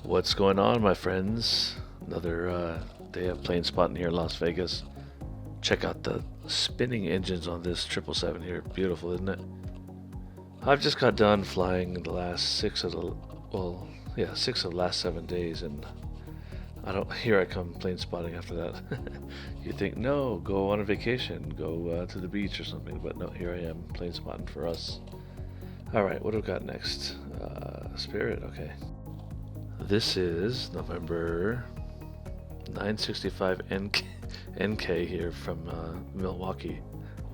What's going on, my friends? Another day of plane spotting here in Las Vegas. Check out the spinning engines on this 777 here. Beautiful, isn't it? I've just got done flying the last six of the last 7 days, and here I come plane spotting after that. You think, no, go on a vacation, go to the beach or something, but no, here I am plane spotting for us. Alright, what do we got next? Spirit, okay. This is November 965 NK here from Milwaukee.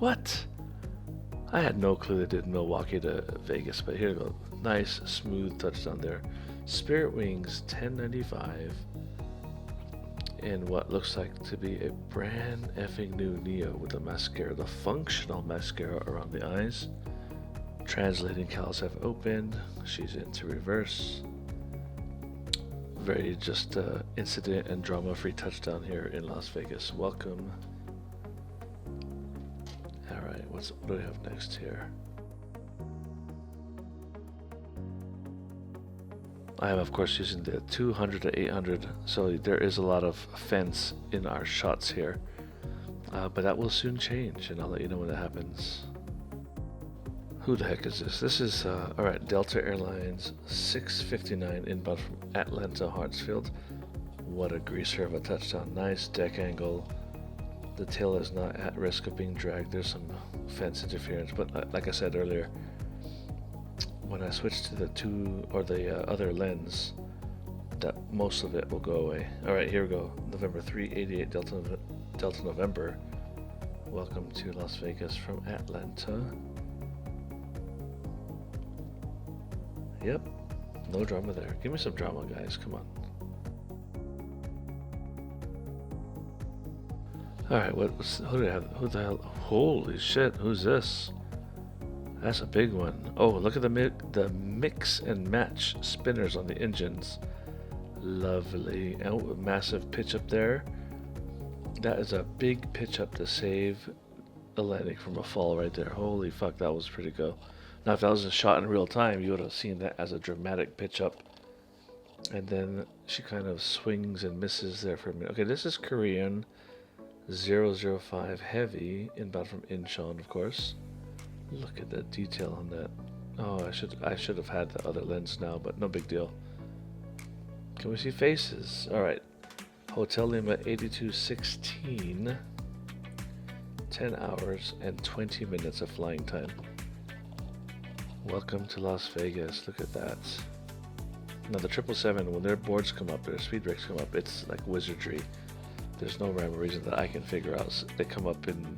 What? I had no clue they did Milwaukee to Vegas, but here we go. Nice, smooth touchdown there. Spirit Wings 1095 in what looks like to be a brand effing new Neo with the mascara, the functional mascara around the eyes. Translating cows have opened. She's into reverse. Very just incident and drama-free touchdown here in Las Vegas. Welcome. Alright, what do we have next here? I am of course using the 200 to 800, so there is a lot of fence in our shots here. But that will soon change, and I'll let you know when that happens. Who the heck is this? This is, alright, Delta Airlines 659 inbound from Atlanta Hartsfield. What a greaser of a touchdown. Nice deck angle. The tail is not at risk of being dragged. There's some fence interference, but like I said earlier, when I switch to the other lens, that most of it will go away. Alright, here we go. November 388 Delta November. Welcome to Las Vegas from Atlanta. Yep, no drama there. Give me some drama, guys. Come on. Alright, who do I have? Who the hell? Holy shit, who's this? That's a big one. Oh, look at the mix and match spinners on the engines. Lovely. Oh, massive pitch up there. That is a big pitch up to save a landing from a fall right there. Holy fuck, that was pretty cool. Now, if that was a shot in real time, you would have seen that as a dramatic pitch up. And then she kind of swings and misses there for a minute. Okay, this is Korean 005 Heavy, inbound from Incheon, of course. Look at the detail on that. Oh, I should have had the other lens now, but no big deal. Can we see faces? Alright. Hotel Lima 8216. 10 hours and 20 minutes of flying time. Welcome to Las Vegas. Look at that. Now the 777, when their boards come up, their speed brakes come up, it's like wizardry. There's no rhyme or reason that I can figure out. They come up in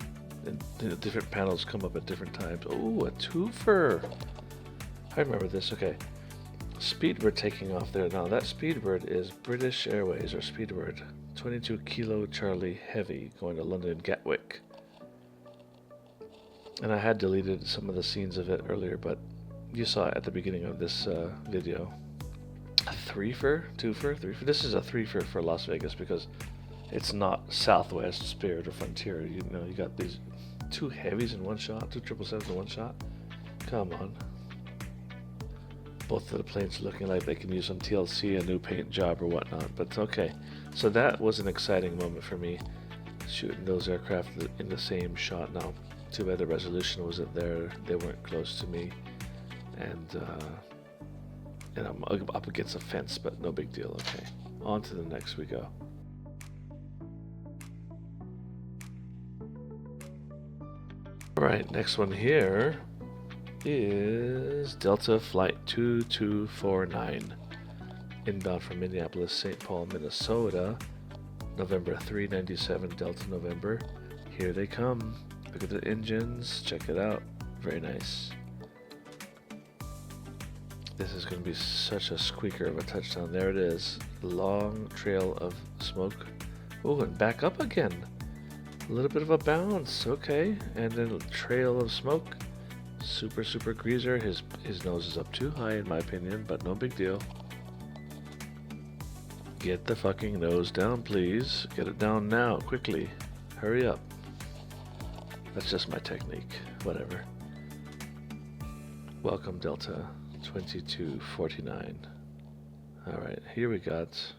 different panels, come up at different times. Oh, a twofer. I remember this. Okay. SpeedBird taking off there. Now that SpeedBird is British Airways, or SpeedBird 22 Kilo Charlie Heavy going to London Gatwick. And I had deleted some of the scenes of it earlier, but you saw it at the beginning of this video. A twofer? This is a threefer for Las Vegas because it's not Southwest, Spirit, or Frontier. You know, you got these two heavies in one shot, two 777s in one shot. Come on. Both of the planes looking like they can use some TLC, a new paint job or whatnot, but okay. So that was an exciting moment for me, shooting those aircraft in the same shot. Now, too bad the resolution wasn't there. They weren't close to me, and I'm up against a fence, but no big deal. Okay, on to the next we go. Alright, next one here is Delta Flight 2249, inbound from Minneapolis, St. Paul, Minnesota, November 397 Delta November. Here they come. Look at the engines, check it out. Very nice. This is going to be such a squeaker of a touchdown. There it is. Long trail of smoke. Oh, and back up again. A little bit of a bounce. Okay. And then a trail of smoke. Super greaser. His nose is up too high in my opinion, but no big deal. Get the fucking nose down, please. Get it down now, quickly. Hurry up. That's just my technique. Whatever. Welcome, Delta 2249. Alright, here we got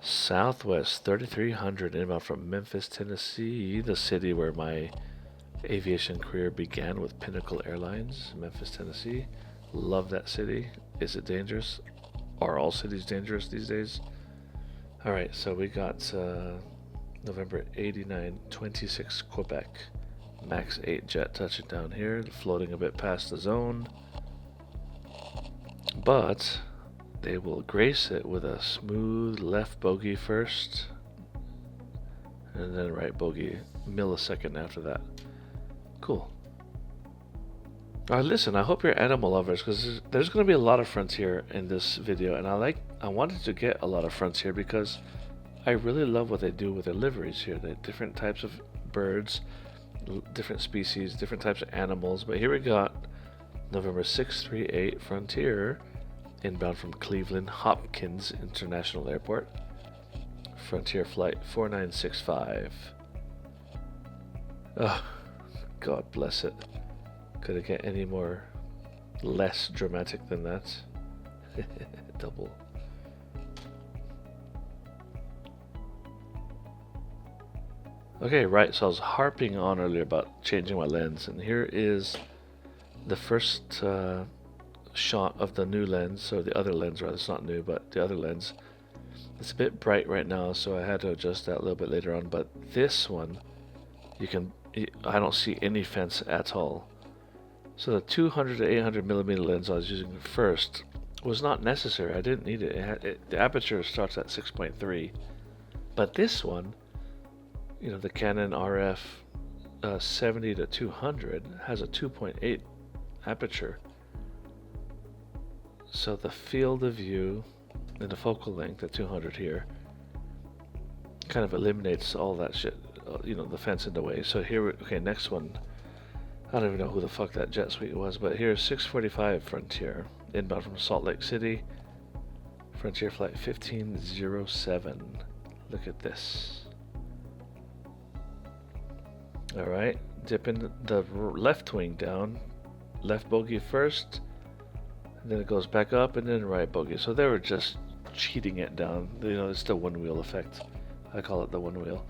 Southwest 3300 inbound from Memphis, Tennessee, the city where my aviation career began with Pinnacle Airlines, Memphis, Tennessee. Love that city. Is it dangerous? Are all cities dangerous these days? Alright, so we got November 89, 26 Quebec. Max 8 jet touching down here, floating a bit past the zone. But they will grace it with a smooth left bogey first, and then right bogey millisecond after that. Cool. Alright, listen, I hope you're animal lovers, because there's going to be a lot of frontier in this video, and I wanted to get a lot of frontier because I really love what they do with their liveries here. They have different types of birds, different species, different types of animals. But here we got November 638 Frontier, inbound from Cleveland Hopkins International Airport. Frontier flight 4965. Oh, God bless it. Could it get any more less dramatic than that? Double. Okay, right, so I was harping on earlier about changing my lens, and here is the first shot of the new lens, or the other lens rather. It's not new, but the other lens. It's a bit bright right now, so I had to adjust that a little bit later on, but this one, I don't see any fence at all. So the 200 to 800 millimeter lens I was using first was not necessary. I didn't need it. The aperture starts at 6.3, but this one, you know, the Canon RF 70 to 200 has a 2.8 aperture. So the field of view and the focal length at 200 here kind of eliminates all that shit, you know, the fence in the way. So here, okay, next one. I don't even know who the fuck that jet suite was, but here's 645 Frontier, inbound from Salt Lake City. Frontier flight 1507. Look at this. Alright, dipping the left wing down, left bogey first, and then it goes back up, and then right bogey. So they were just cheating it down. You know, it's the one wheel effect. I call it the one wheel.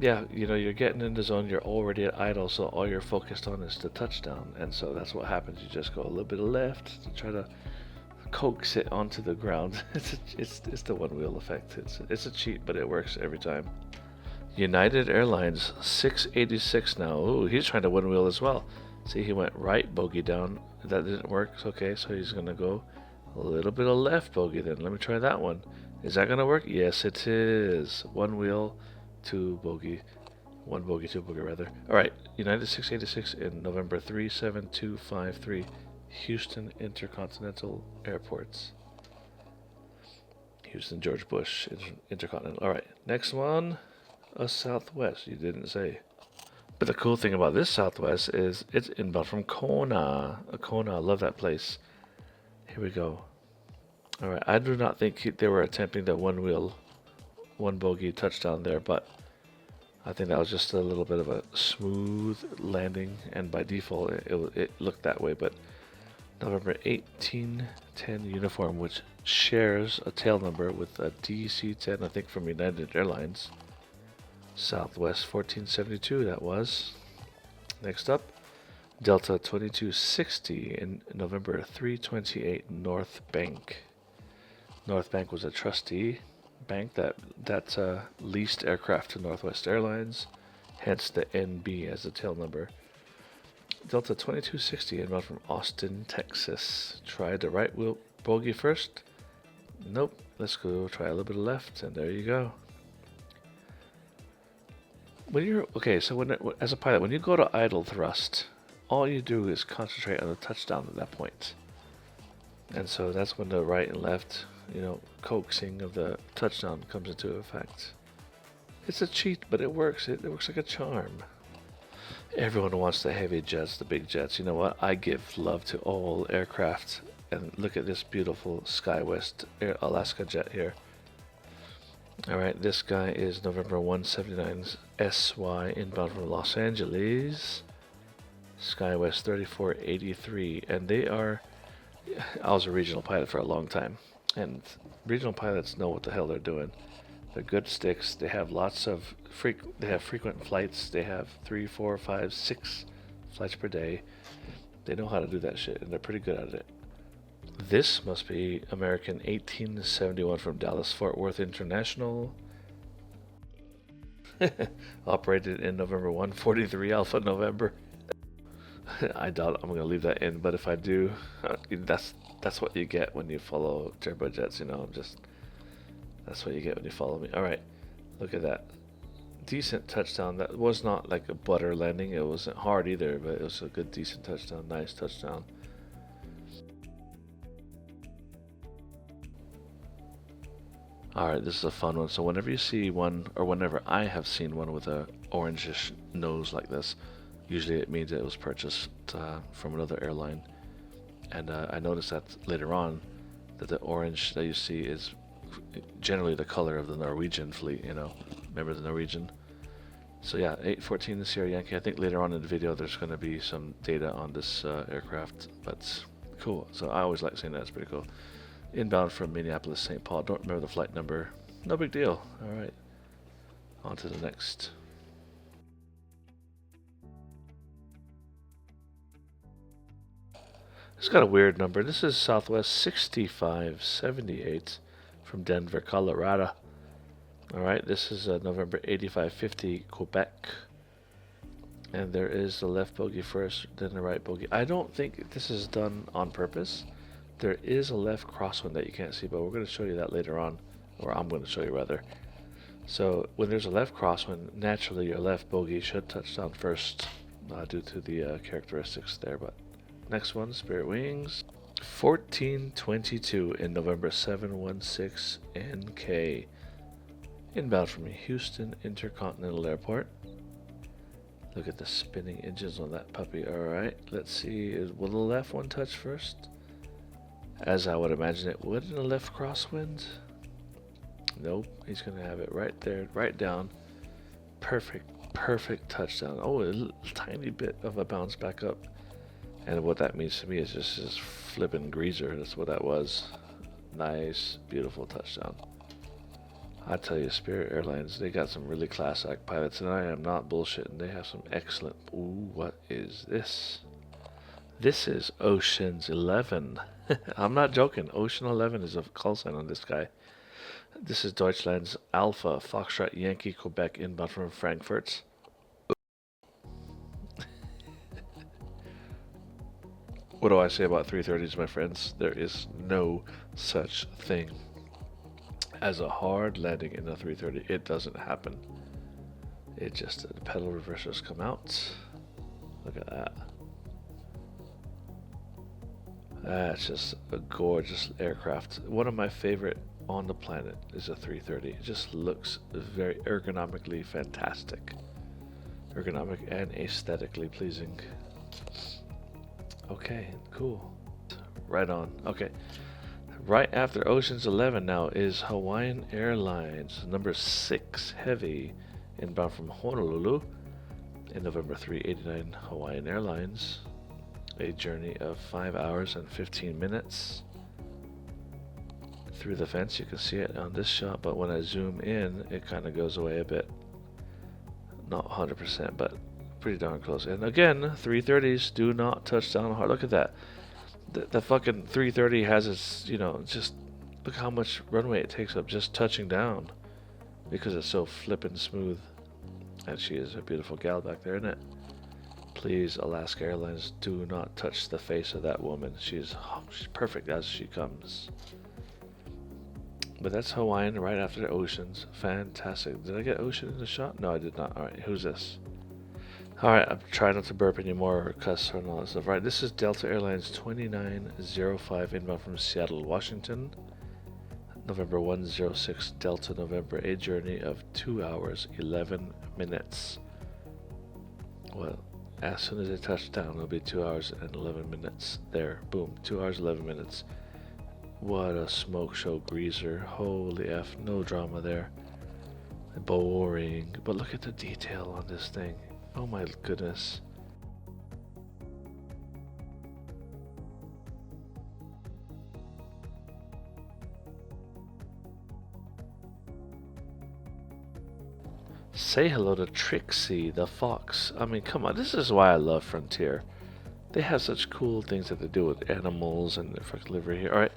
Yeah, you know, you're getting in the zone, you're already at idle, so all you're focused on is the touchdown, and so that's what happens. You just go a little bit left to try to coax it onto the ground. It's the one wheel effect. It's a cheat, but it works every time. United Airlines 686 now. Ooh, he's trying to one wheel as well. See, he went right bogey down. That didn't work. Okay, so he's gonna go a little bit of left bogey then. Let me try that one. Is that gonna work? Yes, it is. One wheel, two bogey, one bogey, two bogey rather. All right, United 686 in November 37253, Houston Intercontinental Airports. Houston George Bush Intercontinental. All right, next one, a Southwest. You didn't say. But the cool thing about this Southwest is it's inbound from Kona. Kona, I love that place. Here we go. All right, I do not think they were attempting the one wheel, one bogey touchdown there, but I think that was just a little bit of a smooth landing, and by default it looked that way. But November 1810 uniform, which shares a tail number with a DC-10, I think from United Airlines. Southwest 1472, that was. Next up, Delta 2260 in November 328 North Bank. North Bank was a trustee bank that leased aircraft to Northwest Airlines, hence the NB as the tail number. Delta 2260 inbound from Austin, Texas. Tried the right wheel bogey first. Nope. Let's go try a little bit of left, and there you go. When you're as a pilot, when you go to idle thrust, all you do is concentrate on the touchdown at that point. And so that's when the right and left, you know, coaxing of the touchdown comes into effect. It's a cheat, but it works. It works like a charm. Everyone wants the heavy jets, the big jets. You know what? I give love to all aircraft. And look at this beautiful SkyWest Alaska jet here. Alright, this guy is November 179 SY inbound from Los Angeles. SkyWest 3483. And they are... I was a regional pilot for a long time. And regional pilots know what the hell they're doing. They're good sticks. They have lots of frequent flights. They have 3, 4, 5, 6 flights per day. They know how to do that shit, and they're pretty good at it. This must be American 1871 from Dallas Fort Worth International. Operated in November 143 Alpha November. I doubt I'm gonna leave that in, but if I do, that's what you get when you follow turbojets. You know, that's what you get when you follow me. All right, look at that. Decent touchdown. That was not like a butter landing. It wasn't hard either, but it was a good, decent touchdown. Nice touchdown. Alright, this is a fun one. So whenever you see one, or whenever I have seen one with a orangish nose like this, usually it means it was purchased from another airline. And I noticed that later on, that the orange that you see is generally the color of the Norwegian fleet, you know. Remember the Norwegian? So yeah, 814 Sierra Yankee. I think later on in the video there's going to be some data on this aircraft, but cool. So I always like saying that. It's pretty cool. Inbound from Minneapolis, St. Paul. Don't remember the flight number. No big deal. Alright. On to the next. It's got a weird number. This is Southwest 6578 from Denver, Colorado. Alright, this is November 8550 Quebec. And there is the left bogey first, then the right bogey. I don't think this is done on purpose. There is a left crosswind that you can't see, but we're going to show you that later on. Or I'm going to show you rather. So when there's a left crosswind, naturally your left bogey should touch down first due to the characteristics there. But next one, Spirit Wings. 1422 in November 716 NK. Inbound from Houston Intercontinental Airport. Look at the spinning engines on that puppy. Alright, let's see. Will the left one touch first? As I would imagine it would in a left crosswind. Nope, he's going to have it right there, right down. Perfect touchdown. Oh, a tiny bit of a bounce back up. And what that means to me is just this flipping greaser. That's what that was. Nice, beautiful touchdown. I tell you, Spirit Airlines, they got some really class act pilots, and I am not bullshitting. They have some excellent... Ooh, what is this? This is Ocean's 11. I'm not joking. Ocean 11 is a call sign on this guy. This is Deutschland's Alpha Foxtrot Yankee Quebec inbound from Frankfurt. What do I say about 330s, my friends? There is no such thing as a hard landing in a 330. It doesn't happen. It just, the pedal reversers come out. Look at that. That's just a gorgeous aircraft. One of my favorite on the planet is a 330. It just looks very ergonomically fantastic. Ergonomic and aesthetically pleasing. Okay, cool. Right on. Okay. Right after Ocean's 11 now is Hawaiian Airlines, number 6 heavy, inbound from Honolulu in November 389 Hawaiian Airlines. A journey of 5 hours and 15 minutes. Through the fence, you can see it on this shot, but when I zoom in, it kind of goes away a bit. Not 100%, but pretty darn close. And again, 330s do not touch down hard. Look at that. The fucking 330 has its, you know, just look how much runway it takes up just touching down because it's so flippin' smooth. And she is a beautiful gal back there, isn't it? Please, Alaska Airlines, do not touch the face of that woman. She's perfect as she comes. But that's Hawaiian right after the Oceans. Fantastic. Did I get Ocean in the shot? No, I did not. Alright, who's this? Alright, I'm trying not to burp anymore or cuss or all that stuff. Right, this is Delta Airlines 2905 inbound from Seattle, Washington. November 106 Delta November, a journey of 2 hours, 11 minutes. Well, as soon as they touch down, it'll be 2 hours and 11 minutes. There, boom, 2 hours, 11 minutes. What a smoke show greaser. Holy F, no drama there. Boring. But look at the detail on this thing. Oh my goodness. Say hello to Trixie the fox. I mean, come on, this is why I love Frontier. They have such cool things that they do with animals and their fucking livery here. Alright,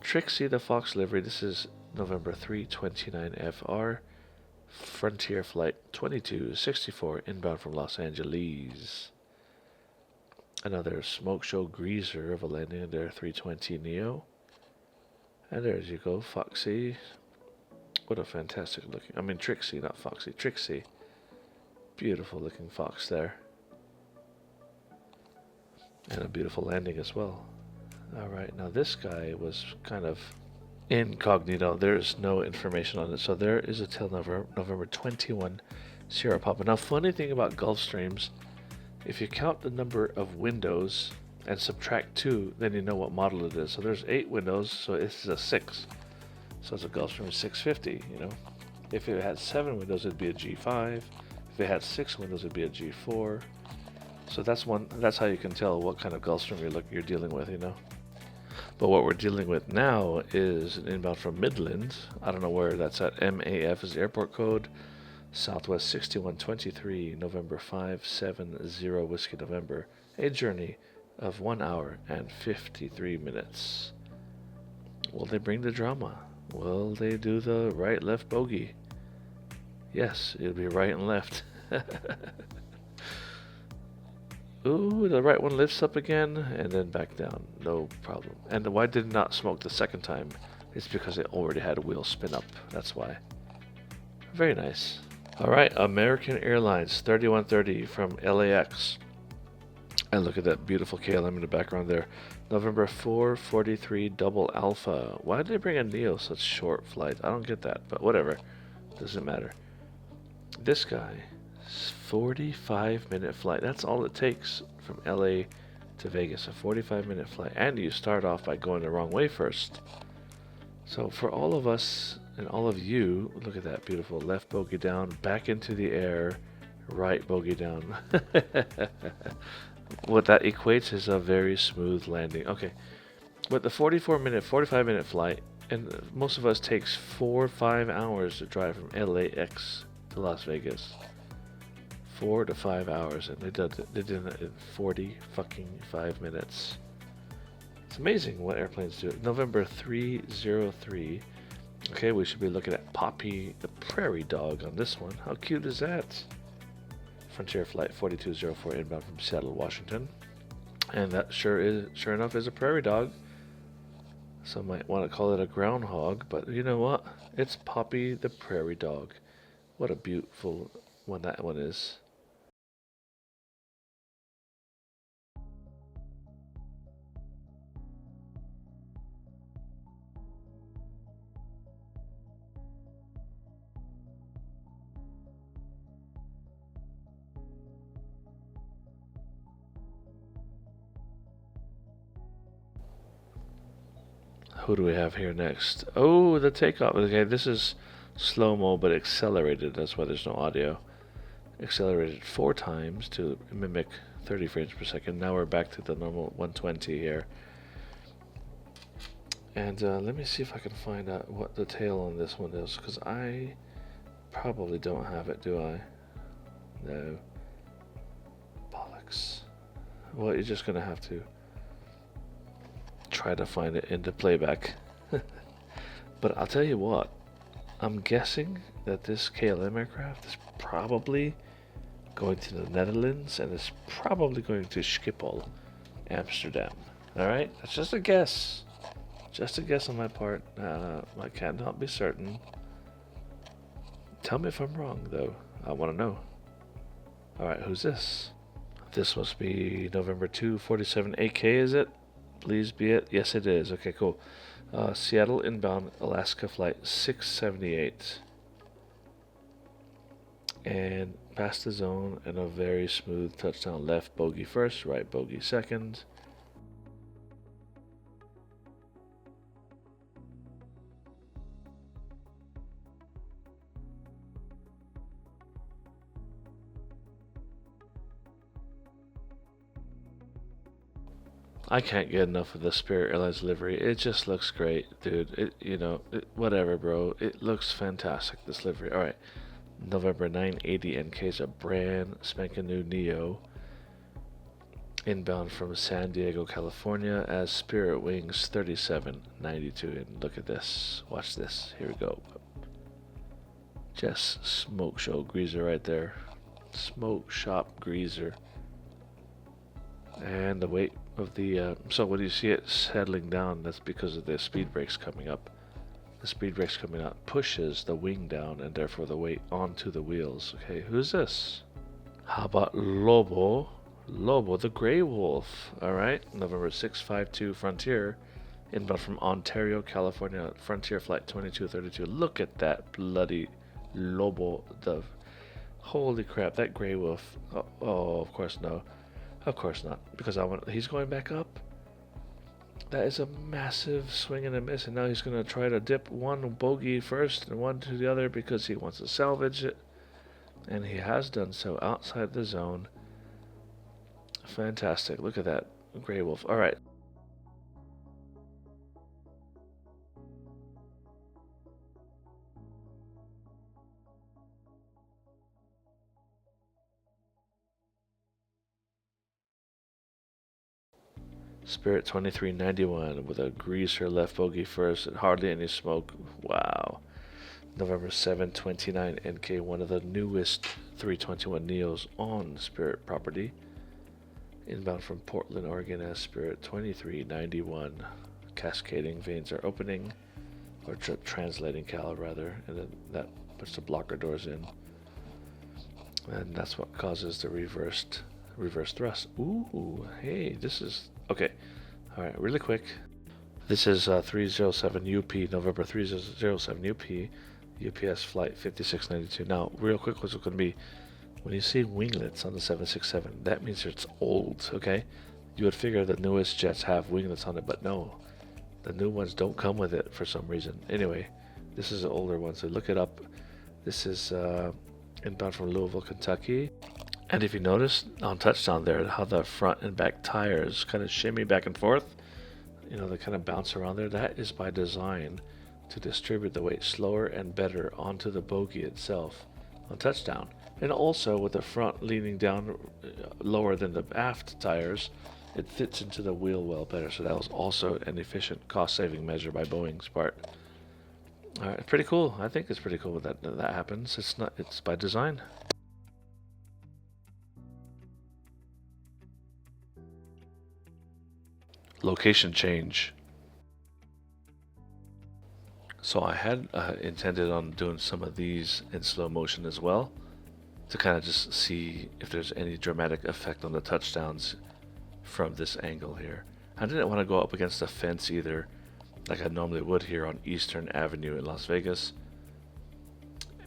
Trixie the fox livery. This is November 329 FR. Frontier Flight 2264 inbound from Los Angeles. Another smoke show greaser of a landing on their 320 Neo. And there you go, Foxy. What a fantastic looking, I mean Trixie, not Foxy, Trixie. Beautiful looking fox there. And a beautiful landing as well. Alright, now this guy was kind of incognito. There's no information on it. So there is a till November 21 Sierra Papa. Now funny thing about Gulfstreams, if you count the number of windows and subtract 2, then you know what model it is. So there's 8 windows, so this is a 6. So it's a Gulfstream 650, you know. If it had 7 windows, it'd be a G5. If it had 6 windows, it'd be a G4. So that's how you can tell what kind of Gulfstream you're dealing with, you know. But what we're dealing with now is an inbound from Midland. I don't know where that's at. MAF is the airport code. Southwest 6123, November 570 Whiskey November. A journey of 1 hour and 53 minutes. Will they bring the drama? Will they do the right-left bogey? Yes, it'll be right and left. Ooh, the right one lifts up again and then back down. No problem. And why did it not smoke the second time? It's because it already had a wheel spin up. That's why. Very nice. Alright, American Airlines 3130 from LAX. And look at that beautiful KLM in the background there. November 443 Double Alpha. Why did they bring a Neo such short flight? I don't get that, but whatever. Doesn't matter. This guy, 45-minute flight. That's all it takes from LA to Vegas. A 45-minute flight. And you start off by going the wrong way first. So for all of us and all of you, look at that beautiful left bogey down, back into the air, right bogey down. What that equates is a very smooth landing. Okay, but the 45-minute flight, and most of us takes 4 or 5 hours to drive from LAX to Las Vegas. 4 to 5 hours, and they did it in 45 minutes. It's amazing what airplanes do. November 303. Okay, we should be looking at Poppy the prairie dog on this one. How cute is that? Frontier Flight 4204 inbound from Seattle, Washington. And that sure enough is a prairie dog. Some might want to call it a groundhog, but you know what? It's Poppy the prairie dog. What a beautiful one that one is. Who do we have here next? Oh, the takeoff. Okay, this is slow-mo but accelerated. That's why there's no audio. Accelerated 4 times to mimic 30 frames per second. Now we're back to the normal 120 here. And let me see if I can find out what the tail on this one is, because I probably don't have it, do I? No. Bollocks. Well, you're just going to have to try to find it in the playback. But I'll tell you what, I'm guessing that this KLM aircraft is probably going to the Netherlands and is probably going to Schiphol, Amsterdam. Alright, that's just a guess. Just a guess on my part. I cannot be certain. Tell me if I'm wrong though. I want to know. Alright, who's this? This must be November 247 AK, is it? Please be it. Yes, it is. Okay, cool. Seattle inbound Alaska flight 678. And past the zone and a very smooth touchdown. Left bogey first, right bogey second. I can't get enough of the Spirit Airlines livery. It just looks great, dude. Whatever, bro. It looks fantastic, this livery. Alright. November 980 NK is a brand spanking new Neo. Inbound from San Diego, California as Spirit Wings 3792. And look at this. Watch this. Here we go. Just smoke show greaser right there. Smoke shop greaser. And the weight of the so when you see it settling down, that's because of the speed brakes coming up. The speed brakes coming up pushes the wing down and therefore the weight onto the wheels. Okay, who's this? How about Lobo? Lobo the Grey Wolf. Alright, November 652 Frontier. Inbound from Ontario, California. Frontier Flight 2232. Look at that bloody Lobo. Holy crap, that Grey Wolf. Oh, of course no. Of course not. Because he's going back up. That is a massive swing and a miss, and now he's going to try to dip one bogey first and one to the other because he wants to salvage it. And he has done so outside the zone. Fantastic. Look at that Grey Wolf. All right. Spirit 2391 with a greaser left bogey first and hardly any smoke. Wow. November 729 NK, one of the newest 321 Neos on Spirit property. Inbound from Portland, Oregon as Spirit 2391. Cascading vanes are opening, or translating cal rather, and then that puts the blocker doors in. And that's what causes the reverse thrust. Ooh, hey, this is okay. All right, really quick. This is 307 UP, November 307 UP, UPS flight 5692. Now, real quick, what's it going to be? When you see winglets on the 767, that means it's old, okay? You would figure the newest jets have winglets on it, but no. The new ones don't come with it for some reason. Anyway, this is an older one, so look it up. This is inbound from Louisville, Kentucky. And if you notice on touchdown there, how the front and back tires kind of shimmy back and forth, you know, they kind of bounce around there. That is by design to distribute the weight slower and better onto the bogey itself on touchdown. And also with the front leaning down lower than the aft tires, it fits into the wheel well better. So that was also an efficient cost-saving measure by Boeing's part. All right, pretty cool. I think it's pretty cool that that happens. It's by design. Location change. So I had intended on doing some of these in slow motion as well, to kind of just see if there's any dramatic effect on the touchdowns from this angle here. I didn't want to go up against a fence either, like I normally would here on Eastern Avenue in Las Vegas,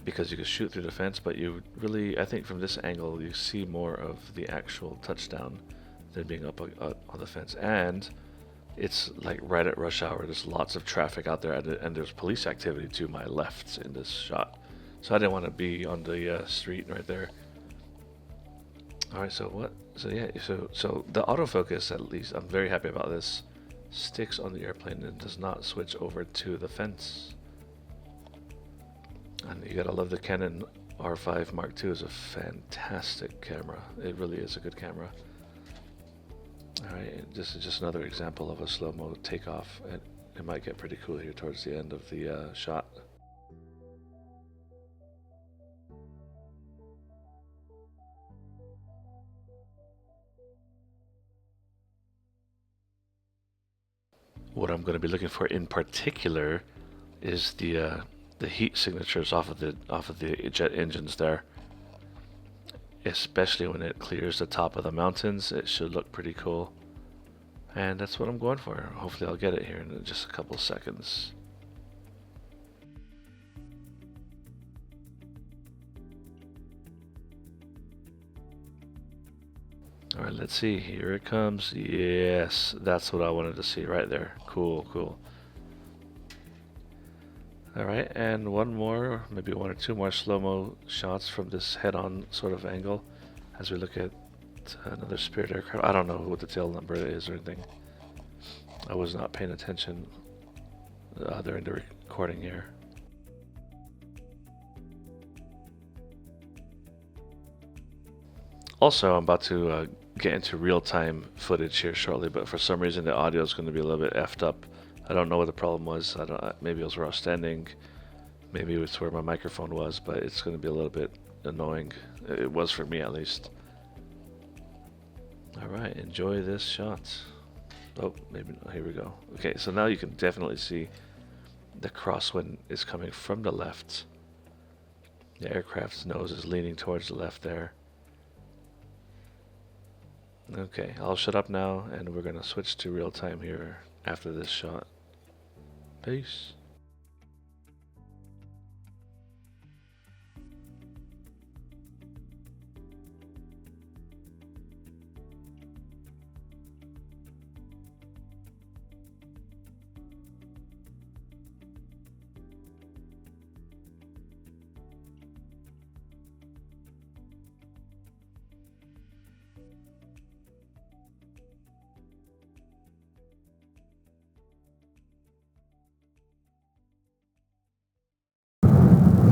because you could shoot through the fence, but you really, I think from this angle, you see more of the actual touchdown than being up on the fence. And it's like right at rush hour. There's lots of traffic out there, and there's police activity to my left in this shot. So I didn't want to be on the street right there. All right, so what? So yeah, so the autofocus, at least, I'm very happy about this, sticks on the airplane and does not switch over to the fence. And you gotta love the Canon R5 Mark II is a fantastic camera. It really is a good camera. Alright, this is just another example of a slow-mo takeoff. It might get pretty cool here towards the end of the shot. What I'm going to be looking for in particular is the heat signatures off of the jet engines there. Especially when it clears the top of the mountains, it should look pretty cool. And that's what I'm going for. Hopefully I'll get it here in just a couple seconds. Alright, let's see. Here it comes. Yes, that's what I wanted to see right there. Cool, cool. Alright, and one more, maybe one or two more slow-mo shots from this head-on sort of angle as we look at another Spirit aircraft. I don't know what the tail number is or anything. I was not paying attention during the recording here. Also, I'm about to get into real-time footage here shortly, but for some reason the audio is going to be a little bit effed up. I don't know what the problem was. Maybe it was where I was standing. Maybe it's where my microphone was, but it's going to be a little bit annoying. It was for me, at least. Alright, enjoy this shot. Oh, maybe, here we go. Okay, so now you can definitely see the crosswind is coming from the left. The aircraft's nose is leaning towards the left there. Okay, I'll shut up now, and we're going to switch to real time here after this shot. Peace.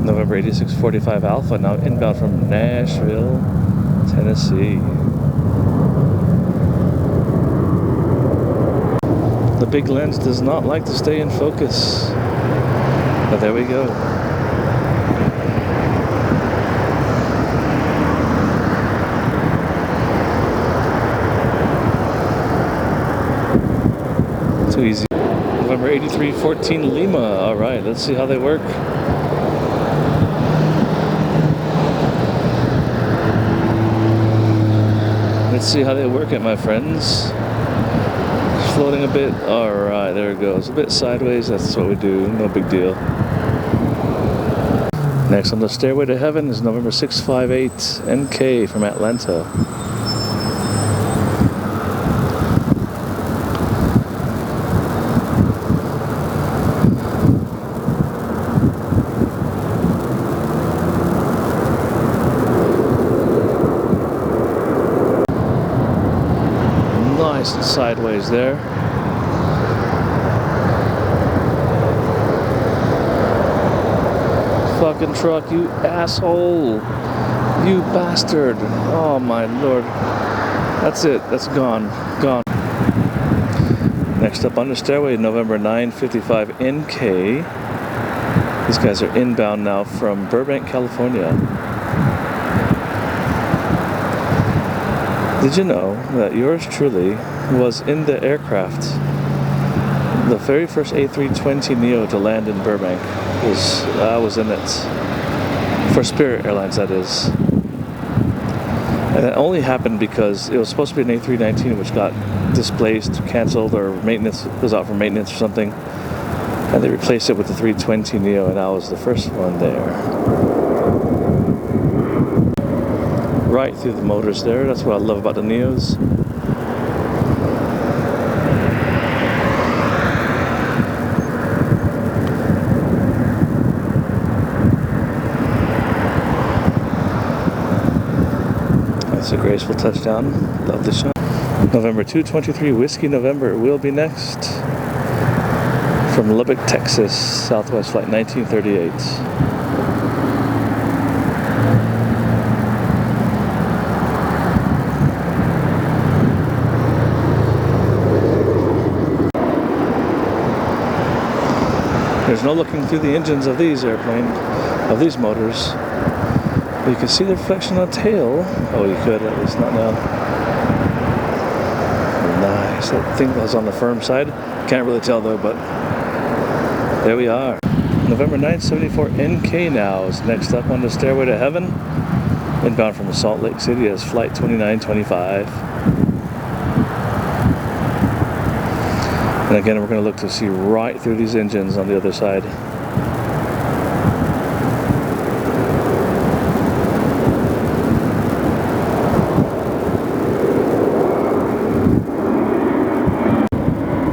November 8645 Alpha, now inbound from Nashville, Tennessee. The big lens does not like to stay in focus, but there we go. Too easy. November 8314 Lima, alright, let's see how they work. Let's see how they work it, my friends. Floating a bit. Alright, there it goes. A bit sideways, that's what we do. No big deal. Next on the Stairway to Heaven is November 658 NK from Atlanta. Nice and sideways there. Fucking truck, you asshole. You bastard. Oh my lord. That's it. That's gone. Gone. Next up on the Stairway, November 955 NK. These guys are inbound now from Burbank, California. Did you know that yours truly was in the aircraft? The very first A320neo to land in Burbank I was in it. For Spirit Airlines, that is. And it only happened because it was supposed to be an A319 which got displaced, cancelled, or maintenance was out for maintenance or something. And they replaced it with the 320neo, and I was the first one there. Right through the motors there. That's what I love about the Neos. That's a graceful touchdown. Love the shot. November 223 Whiskey November will be next. From Lubbock, Texas, Southwest Flight 1938. There's no looking through the engines of these these motors. But you can see the reflection on the tail. Oh, you could, at least not now. Nice. I think that was on the firm side. Can't really tell though, but there we are. November 974 NK now is next up on the Stairway to Heaven. Inbound from Salt Lake City as Flight 2925. And again, we're going to look to see right through these engines on the other side.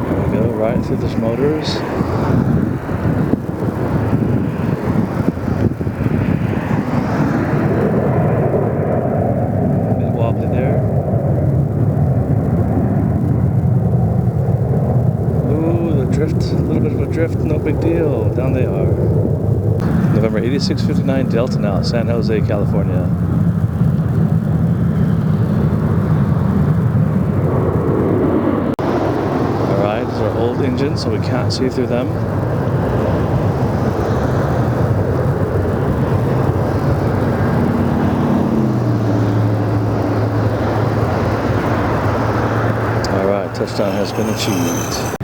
There we go, right through these motors. A bit wobbly there. Drift, a little bit of a drift, no big deal. Down they are. November 8659 Delta now, San Jose, California. engines, so we can't see through them. Alright, touchdown has been achieved.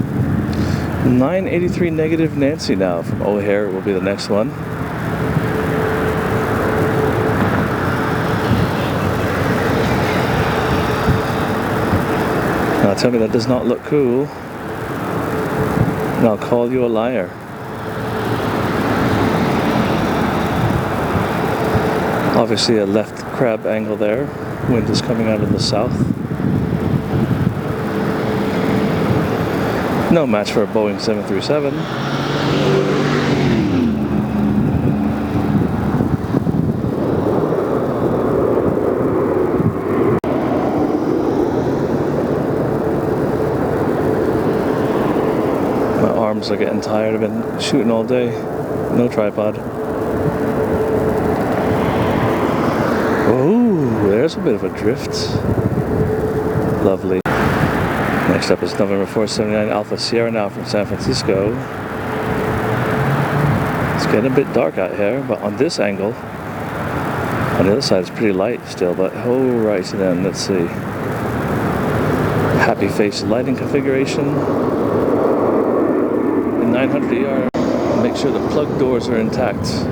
983 negative Nancy now from O'Hare will be the next one. Now tell me that does not look cool, and I'll call you a liar. Obviously a left crab angle there. Wind is coming out of the south. No match for a Boeing 737. My arms are getting tired. I've been shooting all day. No tripod. Oh, there's a bit of a drift. Lovely. Next up is November 479 Alpha Sierra now from San Francisco. It's getting a bit dark out here, but on this angle, on the other side it's pretty light still, but right then, let's see. Happy face lighting configuration. In 900 ER, make sure the plug doors are intact.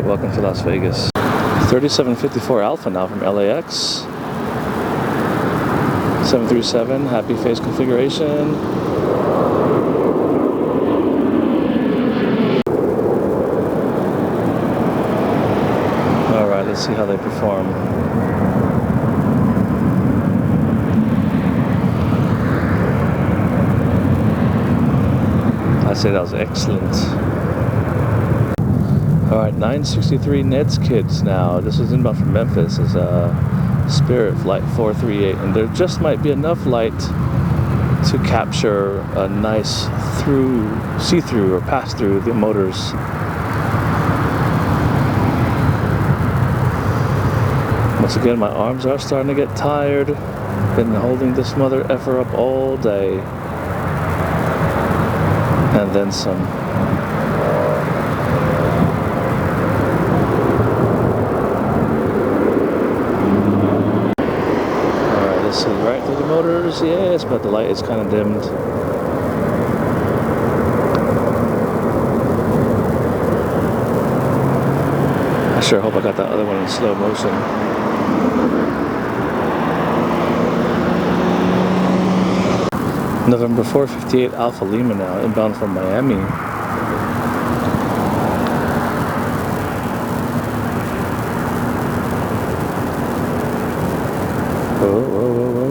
Welcome to Las Vegas. 3754 Alpha now from LAX. 737, happy face configuration. Alright, let's see how they perform. I say that was excellent. Alright, 963 Ned's Kids now. This was inbound from Memphis as Spirit Flight 438, and there just might be enough light to capture a nice see-through or pass-through the motors. Once again, my arms are starting to get tired. Been holding this mother effer up all day. And then some. Let's see, right through the motors, yes, but the light is kind of dimmed. I sure hope I got that other one in slow motion. November 458 Alpha Lima now, inbound from Miami. Whoa, whoa, whoa, whoa.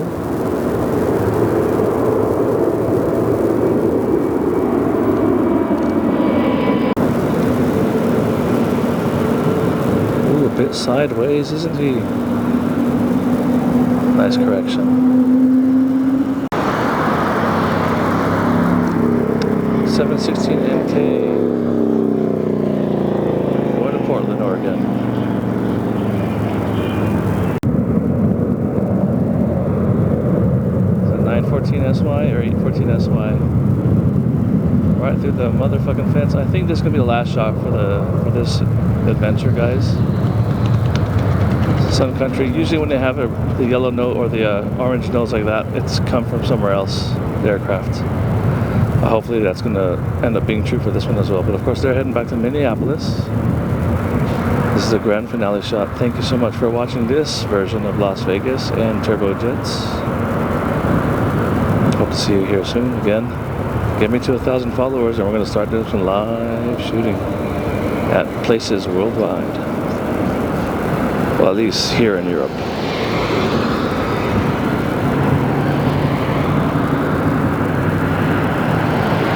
Ooh, a bit sideways, isn't he? Nice correction. 716 MK. Going to Portland, Oregon. 914 SY or 814 SY. Right through the motherfucking fence. I think this is gonna be the last shot for this adventure, guys. Sun Country. Usually when they have the yellow note or the orange nose like that, it's come from somewhere else. The aircraft. Hopefully that's gonna end up being true for this one as well. But of course they're heading back to Minneapolis. This is the grand finale shot. Thank you so much for watching this version of Las Vegas and Turbojets. Hope to see you here soon again. Get me to 1,000 followers and we're going to start doing some live shooting at places worldwide. Well, at least here in Europe.